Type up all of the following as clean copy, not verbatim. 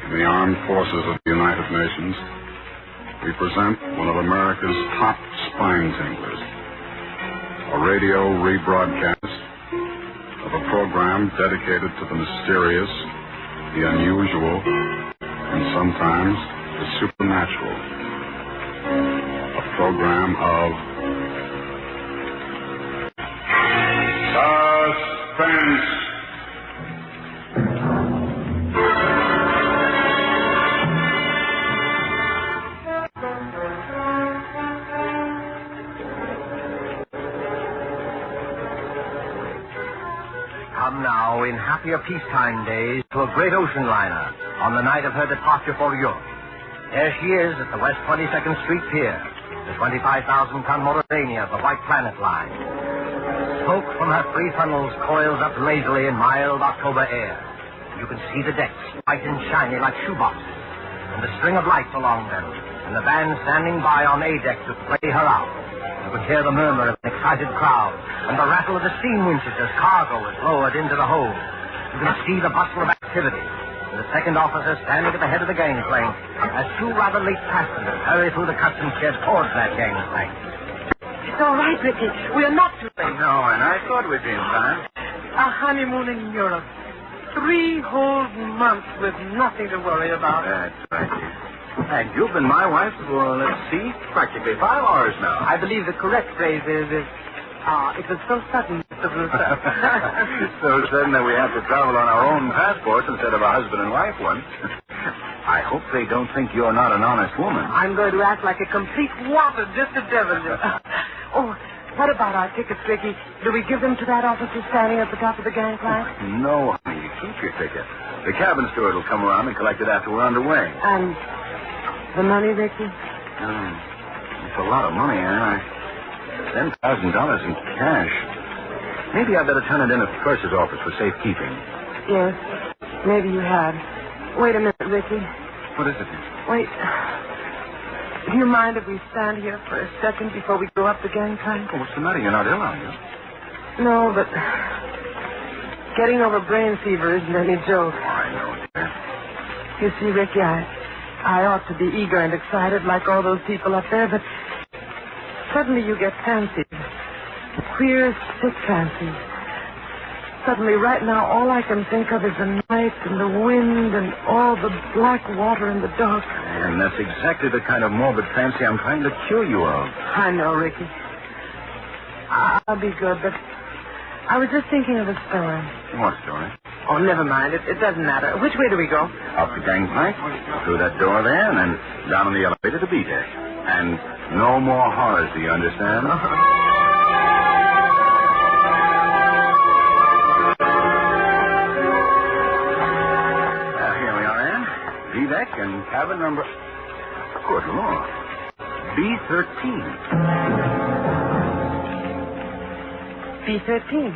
in the armed forces of the United Nations, we present one of America's top spine tinglers, a radio rebroadcast of a program dedicated to the mysterious, the unusual, and sometimes the supernatural. A program of Suspense. Come now, in happier peacetime days, to a great ocean liner on the night of her departure for Europe. There she is at the West 22nd Street Pier, the 25,000-ton Mauritania, the White Planet Line. Smoke from her three funnels coils up lazily in mild October air. You can see the decks, white and shiny like shoeboxes, and the string of lights along them, and the band standing by on A deck to play her out. You can hear the murmur of an excited crowd and the rattle of the steam winches as cargo is lowered into the hold. You can see the bustle of activity and the second officer standing at the head of the gangplank as two rather late passengers hurry through the customs shed towards that gangplank. It's all right, Ricky. We are not too late. No, and I thought we'd be in time. A honeymoon in Europe. 3 whole months with nothing to worry about. That's right, dear. And you've been my wife for, let's see, practically 5 hours now. I believe the correct phrase is it was so sudden, Mr. Brewster. So sudden that we have to travel on our own passports instead of a husband and wife one. I hope they don't think you're not an honest woman. I'm going to act like a complete wanton just to devil you. Oh, what about our tickets, Ricky? Do we give them to that officer standing at the top of the gangplank? No, honey, you keep your ticket. The cabin steward will come around and collect it after we're underway. And the money, Ricky? It's a lot of money, Anne. $10,000 in cash. Maybe I better turn it in at the purser's office for safekeeping. Yes, maybe you had. Wait a minute, Ricky. What is it? Wait. Do you mind if we stand here for a second before we go up the gangplank? Oh, what's the matter? You're not ill, are you? No, but getting over brain fever isn't any joke. Oh, I know, dear. You see, Ricky, I ought to be eager and excited like all those people up there, but suddenly you get fancies. Queer, sick fancies. Suddenly, right now, all I can think of is the night and the wind and all the black water in the dark. And that's exactly the kind of morbid fancy I'm trying to cure you of. I know, Ricky. I'll be good, but I was just thinking of a story. What story? Oh, never mind. It doesn't matter. Which way do we go? Up the gangplank, through that door there, and then down on the elevator to B deck. And no more horrors, do you understand? Here we are, Anne. B deck and cabin number... Good Lord. B13. B13.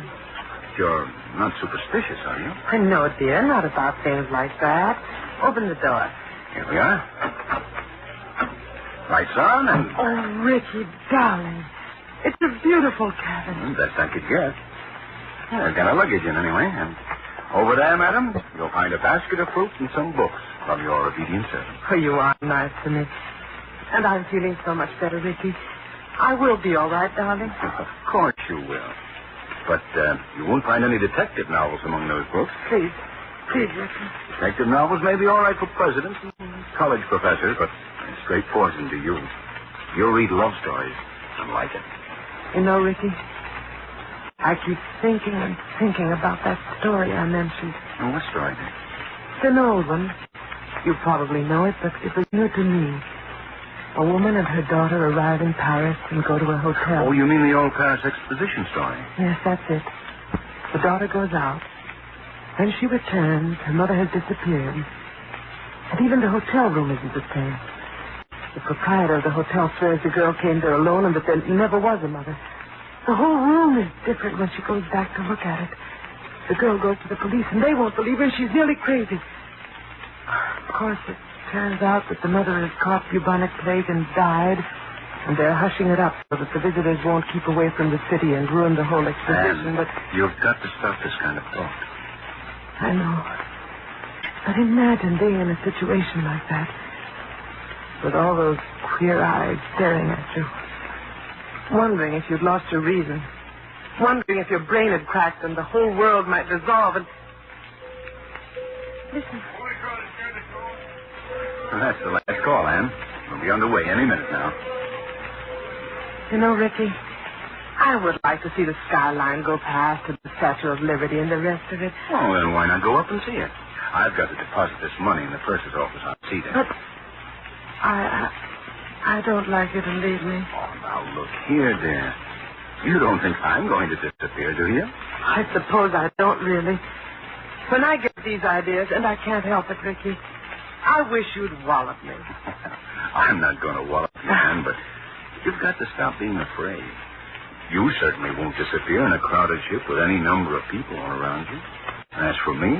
You're not superstitious, are you? No, dear, not about things like that. Open the door. Here we are. Lights on and... Oh, Ricky, darling. It's a beautiful cabin. Best I could get. Yeah, I've got our luggage in anyway. And over there, madam, you'll find a basket of fruit and some books from your obedient servant. Oh, you are nice to me. And I'm feeling so much better, Ricky. I will be all right, darling. Of course you will. But you won't find any detective novels among those books. Please, Ricky. Detective novels may be all right for presidents and college professors, but it's straight poison to you. You'll read love stories and like it. You know, Ricky, I keep thinking and thinking about that story I mentioned. Oh, what story? It's an old one. You probably know it, but it was new to me. A woman and her daughter arrive in Paris and go to a hotel. Oh, you mean the old Paris exposition story? Yes, that's it. The daughter goes out. When she returns, her mother has disappeared. And even the hotel room isn't the same. The proprietor of the hotel swears the girl came there alone and that there never was a mother. The whole room is different when she goes back to look at it. The girl goes to the police and they won't believe her and she's nearly crazy. Of course, it turns out that the mother has caught bubonic plague and died, and they're hushing it up so that the visitors won't keep away from the city and ruin the whole exposition. And but you've got to stop this kind of talk. I know. But imagine being in a situation like that, with all those queer eyes staring at you, wondering if you'd lost your reason, wondering if your brain had cracked and the whole world might dissolve and... Listen. Well, that's the last call, Ann. We'll be underway any minute now. You know, Ricky, I would like to see the skyline go past and the Statue of Liberty and the rest of it. Oh, then why not go up and see it? I've got to deposit this money in the purser's office. I'll see that. But I don't like you to leave me. Oh, now look here, dear. You don't think I'm going to disappear, do you? I suppose I don't really. When I get these ideas, and I can't help it, Ricky, I wish you'd wallop me. I'm not going to wallop you, Ann, but you've got to stop being afraid. You certainly won't disappear in a crowded ship with any number of people all around you. And as for me,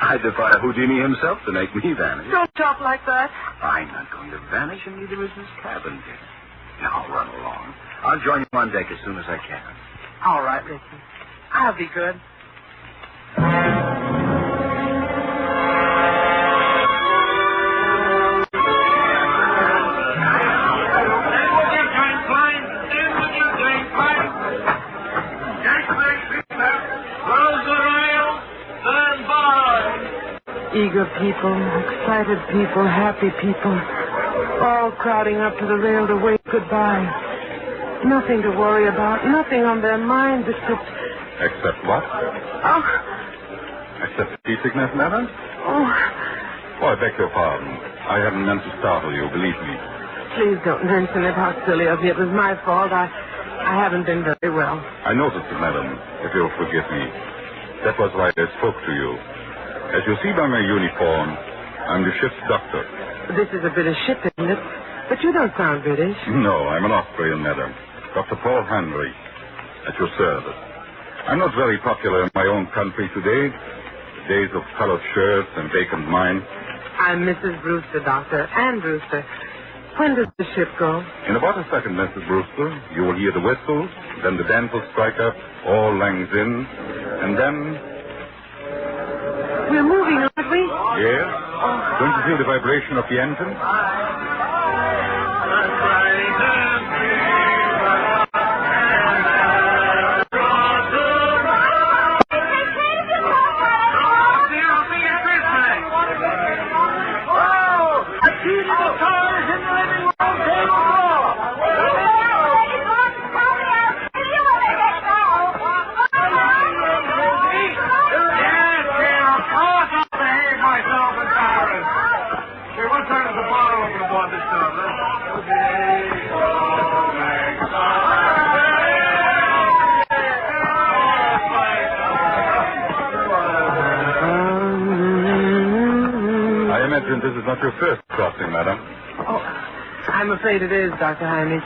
I defy Houdini himself to make me vanish. Don't talk like that. I'm not going to vanish, and neither is this cabin, dear. Now, run along. I'll join you on deck as soon as I can. All right, Ricky. I'll be good. Eager people, excited people, happy people, all crowding up to the rail to wave goodbye. Nothing to worry about, nothing on their minds except... Except what? Oh, Except seasickness, madam? oh, Oh, I beg your pardon. I hadn't meant to startle you, believe me. please don't mention it, how silly of me. It was my fault. I haven't been very well. I noticed it, madam, if you'll forgive me. That was why I spoke to you. As you see by my uniform, I'm the ship's doctor. This is a British ship, isn't it? But you don't sound British. No, I'm an Austrian, madam. Dr. Paul Henry, at your service. I'm not very popular in my own country today. Days of colored shirts and vacant minds. I'm Mrs. Brewster, Doctor. Ann Brewster. When does the ship go? In about a second, Mrs. Brewster, you will hear the whistles, then the band will strike up, all langs in, and then... We're moving, aren't we? Yes? Don't you feel the vibration of the engine? This is not your first crossing, madam. Oh, I'm afraid it is, Dr. Heinrich.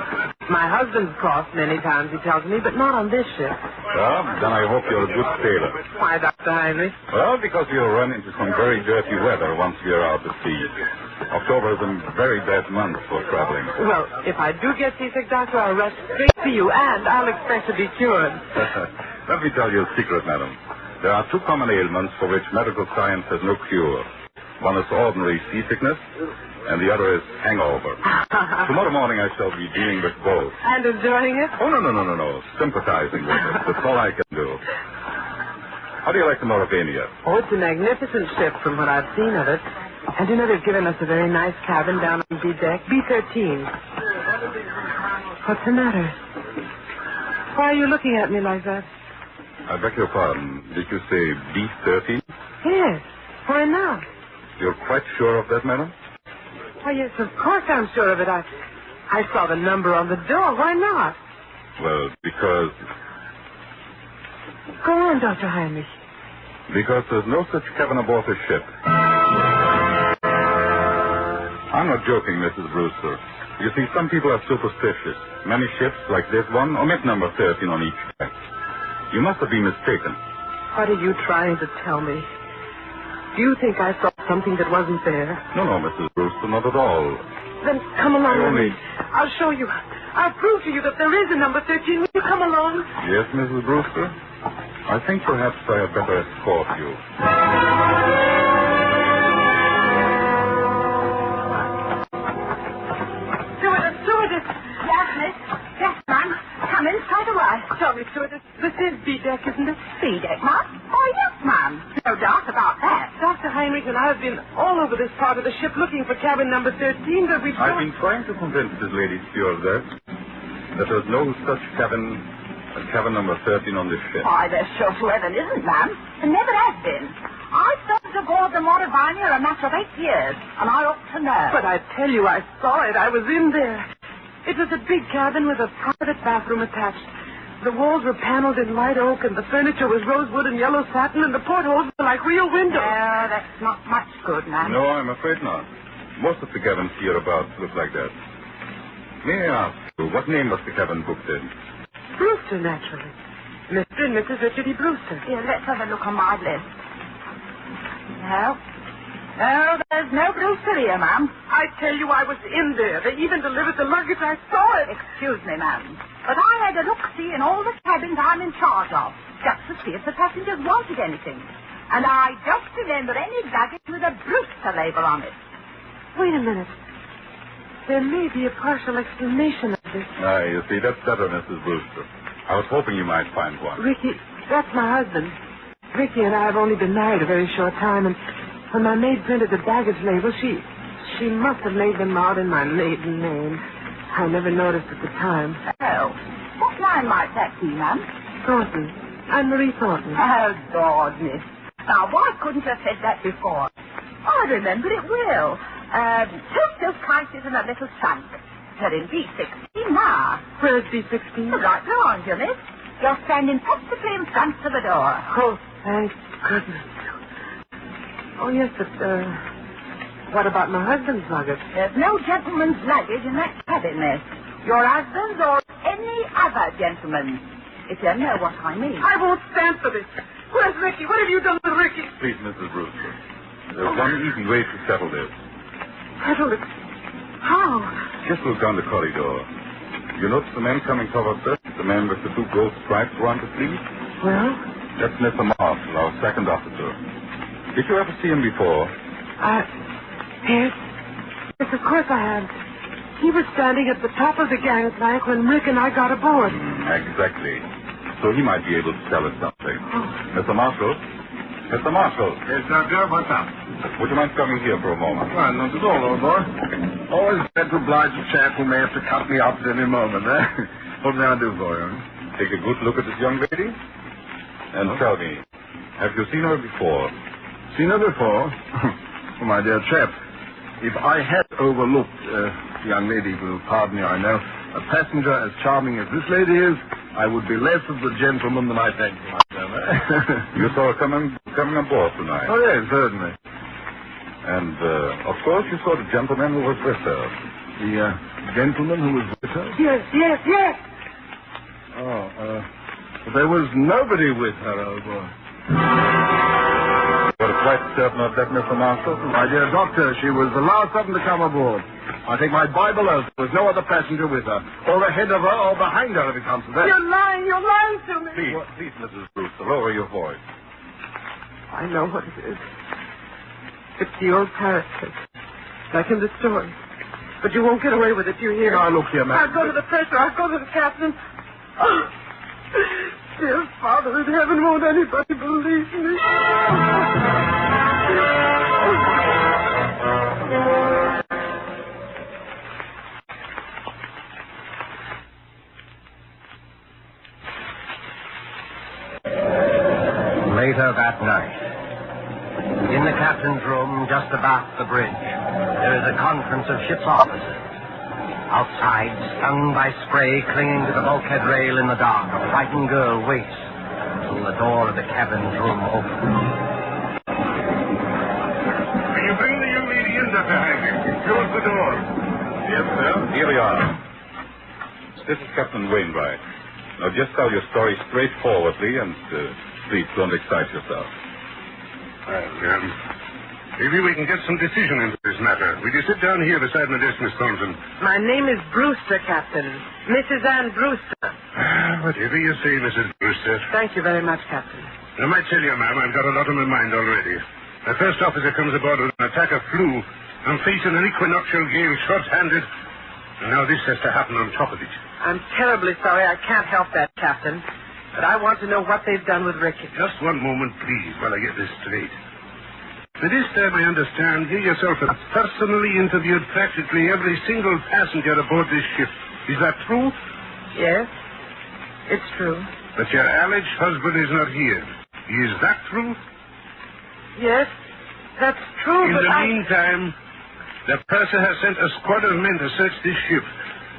My husband's crossed many times, he tells me, but not on this ship. Well, then I hope you're a good sailor. Why, Dr. Heinrich? Well, because you'll run into some very dirty weather once you're out at sea. October is a very bad month for traveling. Well, if I do get seasick, Doctor, I'll rush straight to you, and I'll expect to be cured. Let me tell you a secret, madam. There are two common ailments for which medical science has no cure. One is ordinary seasickness, and the other is hangover. Tomorrow morning I shall be dealing with both. And enjoying it? Oh, no. Sympathizing with it. That's all I can do. How do you like the Mauravania? Oh, it's a magnificent ship from what I've seen of it. And you know, they've given us a very nice cabin down on B deck. B13. What's the matter? Why are you looking at me like that? I beg your pardon. Did you say B13? Yes. Why not? You're quite sure of that, madam? Why, yes, of course I'm sure of it. I saw the number on the door. Why not? Well, because... Go on, Dr. Heinrich. Because there's no such cabin aboard the ship. I'm not joking, Mrs. Brewster. You see, some people are superstitious. Many ships, like this one, omit number 13 on each deck. You must have been mistaken. What are you trying to tell me? Do you think I saw something that wasn't there? No, Mrs. Brewster, not at all. Then come along with only- me. I'll show you. I'll prove to you that there is a number 13. Will you come along? Yes, Mrs. Brewster? I think perhaps I had better escort you. out of the ship looking for cabin number 13, but we I've been trying to convince this lady stewardess that there's no such cabin as cabin number 13 on this ship. Why, there sure well isn't, ma'am. There never has been. I've served aboard the Mauravania a matter of 8 years, and I ought to know. But I tell you, I saw it. I was in there. It was a big cabin with a private bathroom attached. The walls were paneled in light oak, and the furniture was rosewood and yellow satin, and the portholes were like real windows. No, that's not much good, ma'am. No, I'm afraid not. Most of the cabins hereabouts look like that. May I ask you, what name was the cabin booked in? Brewster, naturally. Mr. and Mrs. Richard E. Brewster. Here, let's have a look on my list. No. No, there's no Brewster here, ma'am. I tell you, I was in there. They even delivered the luggage. I saw it. Excuse me, ma'am. But I had a look-see in all the cabins I'm in charge of, just to see if the passengers wanted anything. And I don't remember any luggage with a Brewster label on it. Wait a minute. There may be a partial explanation of this. You see, that's better, Mrs. Brewster. I was hoping you might find one. Ricky, that's my husband. Ricky and I have only been married a very short time, and when my maid printed the baggage label, she must have made them out in my maiden name. I never noticed at the time. Oh. What line might that be, ma'am? Thornton. I'm Marie Thornton. Oh, God, miss. Now, why couldn't you have said that before? I remember it well. 2 silk prices and a little trunk. They're in B16 now. Where's B13? Right behind you, miss. You're standing perfectly in front of the door. Oh, thank goodness. Oh, yes, but, what about my husband's luggage? There's no gentleman's luggage in that cabin, miss. Your husband's or any other gentleman's, if you know what I mean. I won't stand for this. Where's Ricky? What have you done with Ricky? Please, Mrs. Brewster. There's one easy way to settle this. Settle it? How? Just look down the corridor. You notice the man coming towards us? The man with the 2 gold stripes around his sleeve? Well? That's Mr. Marshall, our second officer. Did you ever see him before? Yes. Yes, of course I have. He was standing at the top of the gangplank when Rick and I got aboard. Exactly. So he might be able to tell us something. Oh. Mr. Marshall? Mr. Marshall? Yes, Doctor, what's up? Would you mind coming here for a moment? Well, not at all, old boy. Always glad to oblige a chap who may have to cut me up at any moment, eh? What may I do for you? Take a good look at this young lady. And tell me, have you seen her before? Seen her before? Oh, my dear chap, if I had overlooked, young lady will pardon me, I know, a passenger as charming as this lady is, I would be less of the gentleman than I thank you myself. You saw her coming aboard tonight. Oh, yes, certainly. And, of course, you saw the gentleman who was with her. The gentleman who was with her? Yes. Oh, but there was nobody with her, old boy. You're quite certain of that, Mr. Marshall? My dear doctor, she was the last of them to come aboard. I take my Bible oath there was no other passenger with her, or ahead of her, or behind her, if it comes to that. You're lying to me. Please, Mrs. Brewster, lower your voice. I know what it is. It's the old parrot trick, like in the story. But you won't get away with it, you hear? Now, look here, ma'am. I'll go to the purser. I'll go to the captain. Oh, dear Father in heaven, won't anybody believe me? Later that night, in the captain's room just abaft the bridge, there is a conference of ship's officers. Outside, stung by spray clinging to the bulkhead rail in the dark, a frightened girl waits until the door of the cabin's room opens. Can you bring the young lady in, Dr. Hagen? Close the door. Yes, sir. Here we are. This is Captain Wainwright. Now, just tell your story straightforwardly and please don't excite yourself. Well, maybe we can get some decision into this matter. Will you sit down here beside my desk, Miss Thornton? My name is Brewster, Captain. Mrs. Ann Brewster. Whatever you say, Mrs. Brewster. Thank you very much, Captain. I might tell you, ma'am, I've got a lot on my mind already. The first officer comes aboard with an attack of flu. I'm facing an equinoctial gale short-handed. And now this has to happen on top of it. I'm terribly sorry. I can't help that, Captain. But I want to know what they've done with Ricky. Just one moment, please, while I get this straight. By this time, I understand, you yourself have personally interviewed practically every single passenger aboard this ship. Is that true? Yes, it's true. But your alleged husband is not here. Is that true? Yes, that's true, In but the meantime, the purser has sent a squad of men to search this ship.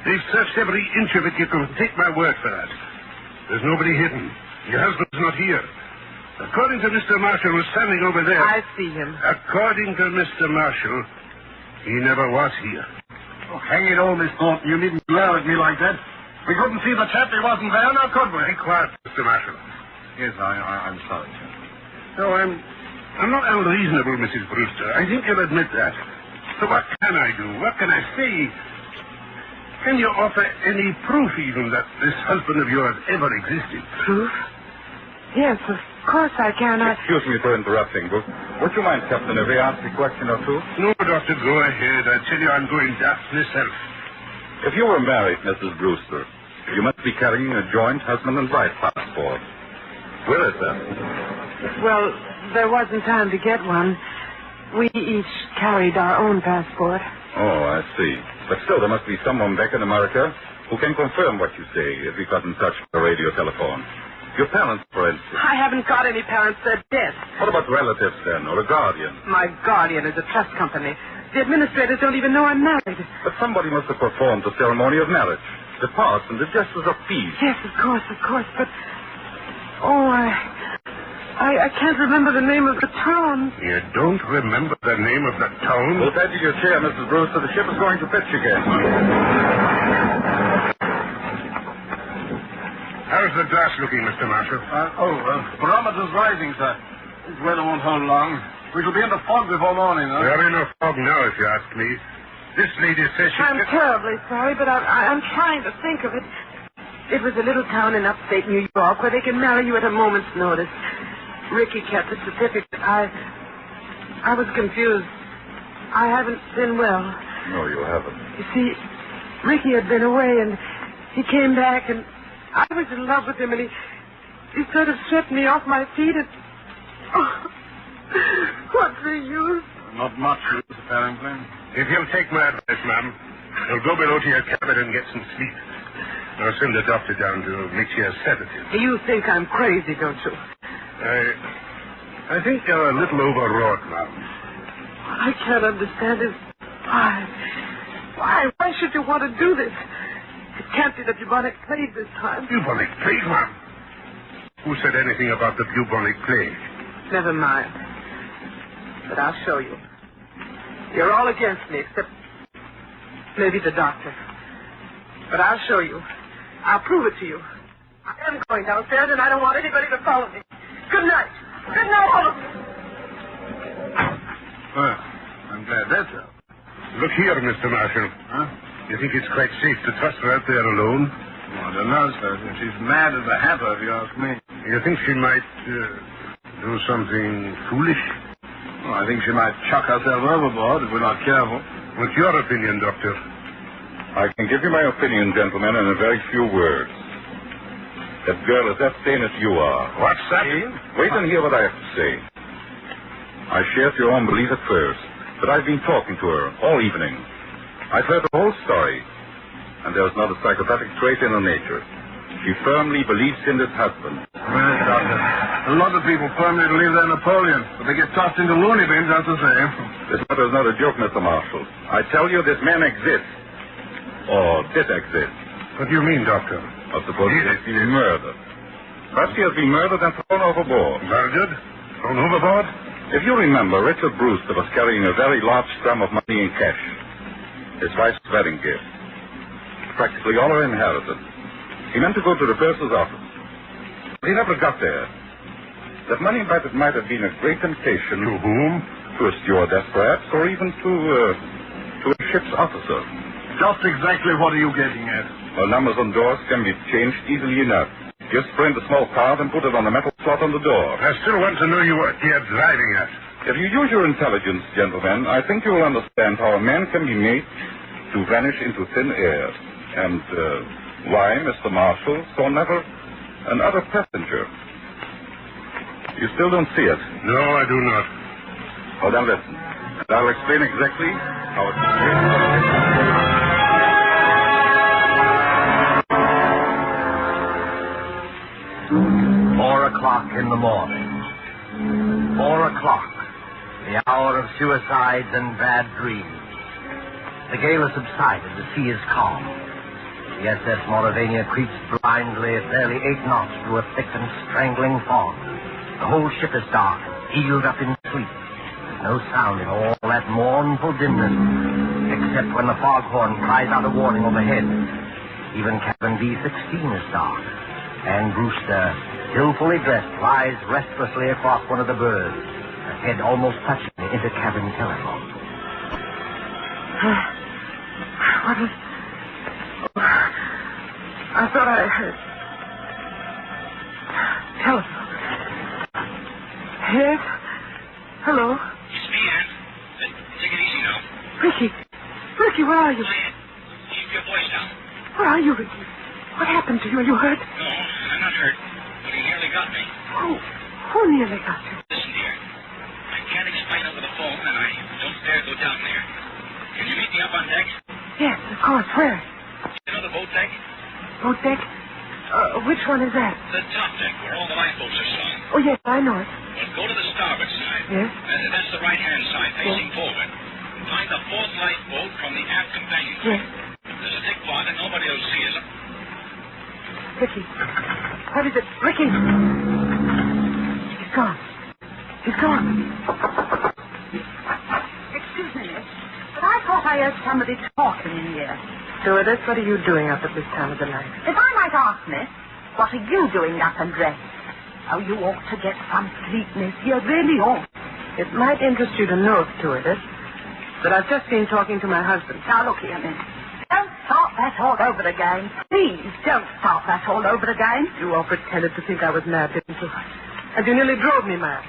They've searched every inch of it. You can take my word for that. There's nobody hidden. Your husband's not here. According to Mr. Marshall, who's standing over there. I see him. According to Mr. Marshall, he never was here. Oh, hang it all, Miss Thornton. You needn't glare at me like that. We couldn't see the chap. He wasn't there, now could we? Be quiet, Mr. Marshall. Yes, I'm sorry, sir. No, I'm not unreasonable, Mrs. Brewster. I think you'll admit that. So what can I do? What can I say? Can you offer any proof, even, that this husband of yours ever existed? Proof? Yes, of course I can. Excuse me for interrupting, but would you mind, Captain, if I ask a question or two? No, Doctor, go ahead. I tell you, I'm going daft myself. If you were married, Mrs. Brewster, you must be carrying a joint husband and wife passport. Where is that? Well, there wasn't time to get one. We each carried our own passport. Oh, I see. But still, there must be someone back in America who can confirm what you say if we got in touch with the radio telephone. Your parents, for instance. I haven't got any parents. They're dead. What about relatives, then, or a guardian? My guardian is a trust company. The administrators don't even know I'm married. But somebody must have performed the ceremony of marriage, the parts and the gestures of peace. Yes, of course. But, I can't remember the name of the town. You don't remember the name of the town? Well, back to your chair, Mrs. Brewster. The ship is going to pitch again. How's the glass looking, Mr. Marshall? Barometer's rising, sir. This weather won't hold long. We shall be in the fog before morning, though. We're in a fog now, if you ask me. This lady says she... I'm terribly sorry, but I'm trying to think of it. It was a little town in upstate New York where they can marry you at a moment's notice. Ricky kept the certificate. I was confused. I haven't been well. No, you haven't. You see, Ricky had been away, and he came back, and I was in love with him, and he sort of swept me off my feet, and... Oh, what's the use? Not much use, apparently. If you'll take my advice, ma'am, you'll go below to your cabin and get some sleep. I'll send the doctor down to mix you a sedative. You think I'm crazy, don't you? I think you're a little overwrought, ma'am. What I can't understand is why? Why should you want to do this? It can't be the bubonic plague this time. Bubonic plague, ma'am? Who said anything about the bubonic plague? Never mind. But I'll show you. You're all against me, except maybe the doctor. But I'll show you. I'll prove it to you. I am going downstairs, and I don't want anybody to follow me. Good night. Good night, all of you. Well, I'm glad that's out. Look here, Mr. Marshall. Huh? You think it's quite safe to trust her out there alone? Oh, I don't know, sir. She's mad as a hatter, if you ask me. You think she might do something foolish? Well, I think she might chuck herself overboard if we're not careful. What's your opinion, Doctor? I can give you my opinion, gentlemen, in a very few words. That girl is as sane as you are. What's that? Wait and hear what I have to say. I shared your own belief at first, but I've been talking to her all evening. I've heard the whole story, and there's not a psychopathic trait in her nature. She firmly believes in this husband. Well, Doctor, a lot of people firmly believe they're Napoleon, but they get tossed into loony bins, that's the same. This matter's not a joke, Mr. Marshall. I tell you, this man exists. Or did exist. What do you mean, Doctor? I suppose he has been murdered. Perhaps he has been murdered and thrown overboard. Murdered? Thrown overboard? If you remember, Richard Brewster was carrying a very large sum of money in cash. His wife's wedding gift. Practically all her inheritance. He meant to go to the purser's office. But he never got there. That money might have been a great temptation. To whom? To a stewardess, perhaps, or even to a ship's officer. Just exactly what are you getting at? Well, numbers on doors can be changed easily enough. Just print a small card and put it on a metal slot on the door. I still want to know what you're driving at. If you use your intelligence, gentlemen, I think you will understand how a man can be made to vanish into thin air. And why Mr. Marshall saw never another passenger. You still don't see it? No, I do not. Oh, then listen. And I'll explain exactly how it's made. 4 o'clock in the morning. 4 o'clock. The hour of suicides and bad dreams. The gale has subsided. The sea is calm. The SS Mauravania creeps blindly at barely 8 knots through a thick and strangling fog. The whole ship is dark, sealed up in sleep. There's no sound in all that mournful dimness, except when the foghorn cries out a warning overhead. Even cabin B13 is dark. And Brewster, still fully dressed, lies restlessly across one of the berths, her head almost touching the inter-cabin telephone. What was... I thought I heard... Telephone. Yes? Hello? It's me, Ann. Take it easy now. Ricky. Ricky, where are you? Quiet. Keep your voice down. Where are you, Ricky? What happened to you? Are you hurt? No, I'm not hurt. But he nearly got me. Who nearly got you? Listen, dear. I can't explain over the phone, and I don't dare go down there. Can you meet me up on deck? Yes, of course. Where? You know the boat deck? Boat deck? Which one is that? The top deck, where all the lifeboats are slung. Oh, yes, I know it. Well, go to the starboard side. Yes? That's the right-hand side, facing forward. Find the 4th lifeboat from the aft companion. Yes. There's a thick fog, and nobody will see us. Ricky. What is it? Ricky! He's gone. He's gone. Excuse me, miss, but I thought I heard somebody talking in here. Stewardess, what are you doing up at this time of the night? If I might ask, miss, what are you doing up and dressed? Oh, you ought to get some sleep, miss. You really ought. It might interest you to know, Stewardess, that I've just been talking to my husband. Now, look here, miss. Don't start that all over again. Please, don't start that all over again. You all pretended to think I was mad, didn't you? And you nearly drove me mad.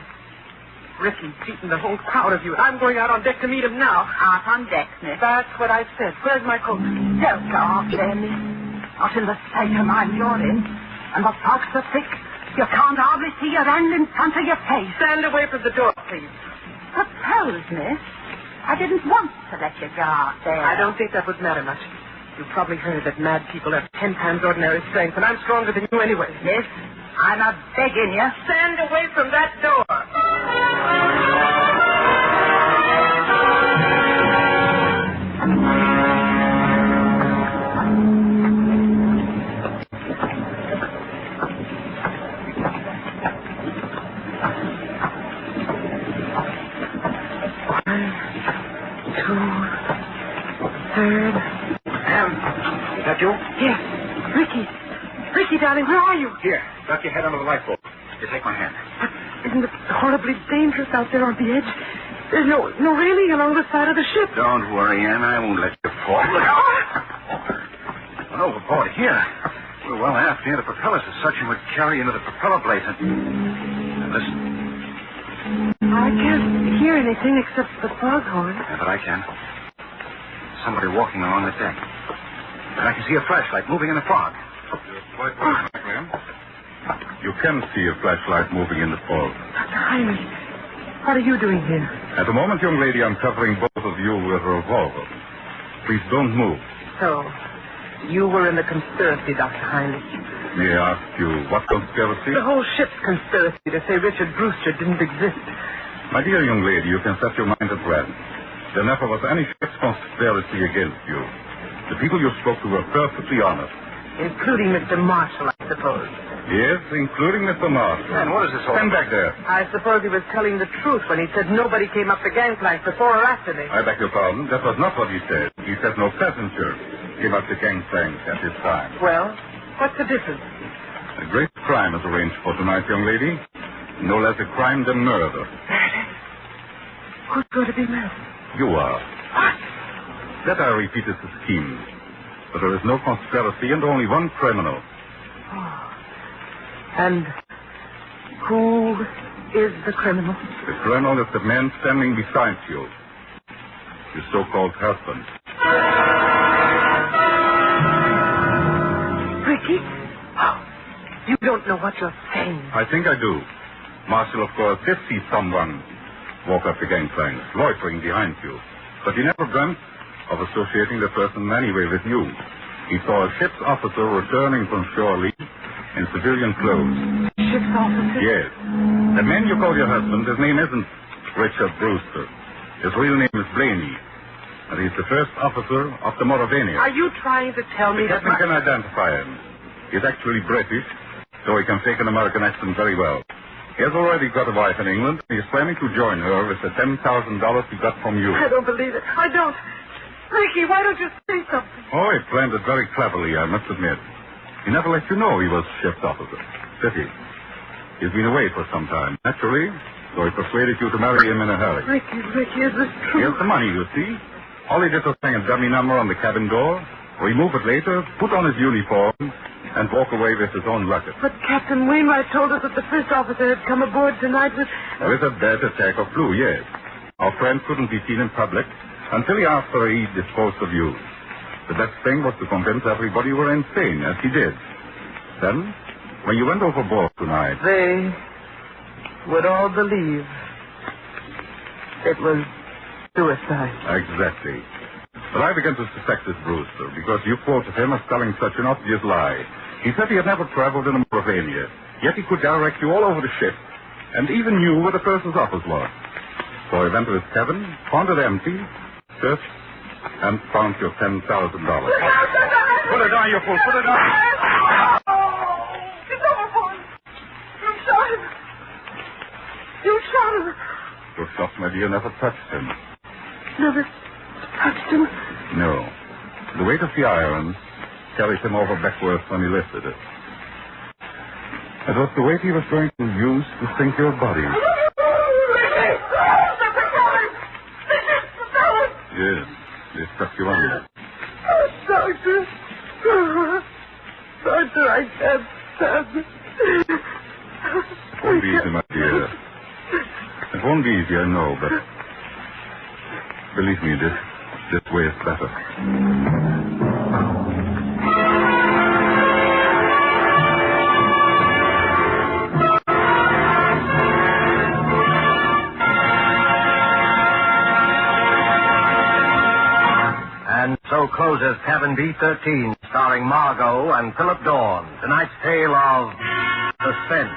Ricky's beaten the whole crowd of you, and I'm going out on deck to meet him now. Out on deck, miss. That's what I said. Where's my coat? Don't go out there, miss. Not in the state of mind you're in. And the fog's so thick, you can't hardly see your hand in front of your face. Stand away from the door, please. Suppose, miss, I didn't want to let you go out there. I don't think that would matter much. You've probably heard that mad people have 10 times ordinary strength, and I'm stronger than you anyway. Miss, I'm a begging you. Stand away from that door. Is that you? Yes. Ricky. Ricky, darling, where are you? Here. Duck your head under the lifeboat. You take my hand. But isn't it horribly dangerous out there on the edge? There's no railing along the side of the ship. Don't worry, Ann. I won't let you fall. Look out. Went overboard here. We're well aft here. The propellers are such you would carry into the propeller blades. And listen. I can't hear anything except the foghorn. Yeah, but I can. Somebody walking along the deck. And I can see a flashlight moving in the fog. You're quite right, my friend. You can see a flashlight moving in the fog. Dr. Heinrich, what are you doing here? At the moment, young lady, I'm covering both of you with a revolver. Please don't move. So, you were in the conspiracy, Dr. Heinrich. May I ask you what conspiracy? The whole ship's conspiracy to say Richard Brewster didn't exist. My dear young lady, you can set your mind at rest. There never was any ship's conspiracy against you. The people you spoke to were perfectly honest. Including Mr. Marshall, I suppose. Yes, including Mr. Marshall. And what is this all Stand about? back there. I suppose he was telling the truth when he said nobody came up the gangplank before or after me. I beg your pardon. That was not what he said. He said no passenger came up the gangplank at this time. Well, what's the difference? A great crime is arranged for tonight, young lady. No less a crime than murder. Who's going to be murdered? You are. That, I repeat, is the scheme. But there is no conspiracy and only one criminal. Oh. And who is the criminal? The criminal is the man standing beside you. Your so-called husband. Ricky? Oh, you don't know what you're saying. I think I do. Marshall, of course, did see someone walk up the gangplank, loitering behind you. But he never dreamt of associating the person in any way with you. He saw a ship's officer returning from shore leave in civilian clothes. Ship's officer? Yes. The man you call your husband, his name isn't Richard Brewster. His real name is Blaney. And he's the first officer of the Mauravania. Are you trying to tell me The that captain can identify him. He's actually British, so he can fake an American accent very well. He has already got a wife in England, and he's planning to join her with the $10,000 he got from you. I don't believe it. I don't. Ricky, why don't you say something? Oh, he planned it very cleverly, I must admit. He never let you know he was ship's officer. Pity. He's been away for some time, naturally, so he persuaded you to marry him in a hurry. Ricky, is this true? Here's the money, you see. All he did was hang a dummy number on the cabin door, remove it later, put on his uniform, and walk away with his own luggage. But Captain Wainwright told us that the first officer had come aboard tonight with... With a bad attack of flu, yes. Our friend couldn't be seen in public until he asked her he disposed of you. The best thing was to convince everybody you were insane, as he did. Then, when you went overboard tonight... They would all believe it was suicide. Exactly. But I began to suspect this Brewster because you quoted him as telling such an obvious lie. He said he had never traveled in the Mauravania, yet he could direct you all over the ship, and even knew where the person's office was. So he went to his cabin, found it empty, searched, and found your $10,000. Put it down, you fool! Put it down! It's overboard. You shot him. You shot him. Your shot, my dear, never touched him. Never touched him? No. The weight of the iron carried him over backwards when he lifted it. It was the weight he was going to use to sink your body. Yes, they stuck you under. Oh, Doctor. Doctor, I can't stand it. It won't be easy, my dear. It won't be easy, I know, but believe me, this way is better. And so closes Cabin B13, starring Margot and Philip Dorn. Tonight's tale of Suspense.